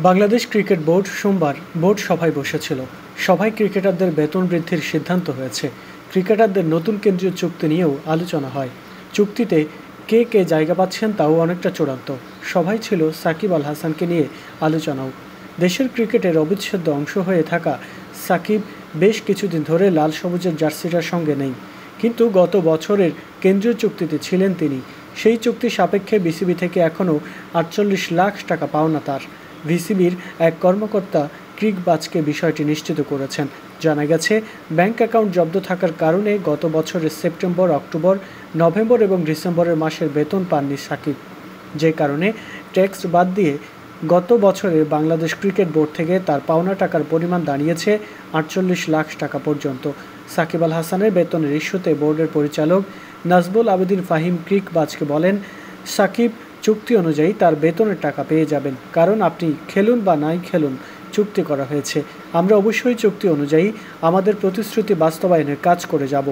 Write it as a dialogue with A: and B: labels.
A: Bangladesh cricket board সোমবার board সভায় বসেছিল। সভায় ক্রিকেটারদের বেতন বৃদ্ধির সিদ্ধান্ত হয়েছে। ক্রিকেটারদের নতুন কেন্দ্রীয় চুক্তি নিয়েও আলোচনা হয়। চুক্তিতে কে কে জায়গা পাচ্ছেন তাও অনেকটা চূড়ান্ত। সভায় ছিল সাকিব আল হাসানকে নিয়ে আলোচনাও। দেশের ক্রিকেটের অবিচ্ছেদ্য অংশ হয়ে থাকা সাকিব বেশ কিছুদিন ধরে লাল সবুজের জার্সিটার সঙ্গে নেই, কিন্তু গত বছরের কেন্দ্রীয় চুক্তিতে ছিলেন তিনি। সেই চুক্তি সাপেক্ষে বিসিবি থেকে এখনও 48 লাখ টাকা পাওনা তার। বিসিবির এক কর্মকর্তা ক্রিকবাজকে বিষয়টি নিশ্চিত করেছেন। জানা গেছে, ব্যাংক অ্যাকাউন্ট জব্দ থাকার কারণে গত বছরের সেপ্টেম্বর, অক্টোবর, নভেম্বর এবং ডিসেম্বরের মাসের বেতন পাননি সাকিব। যে কারণে ট্যাক্স বাদ দিয়ে গত বছরে বাংলাদেশ ক্রিকেট বোর্ড থেকে তার পাওনা টাকার পরিমাণ দাঁড়িয়েছে 48 লাখ টাকা পর্যন্ত। সাকিব আল হাসানের বেতনের ইস্যুতে বোর্ডের পরিচালক নাজবুল আবেদিন ফাহিম ক্রিকবাজকে বলেন, সাকিব চুক্তি অনুযায়ী তার বেতনের টাকা পেয়ে যাবেন, কারণ আপনি খেলুন বা নাই খেলুন চুক্তি করা হয়েছে। আমরা অবশ্যই চুক্তি অনুযায়ী আমাদের প্রতিশ্রুতি বাস্তবায়নের কাজ করে যাব।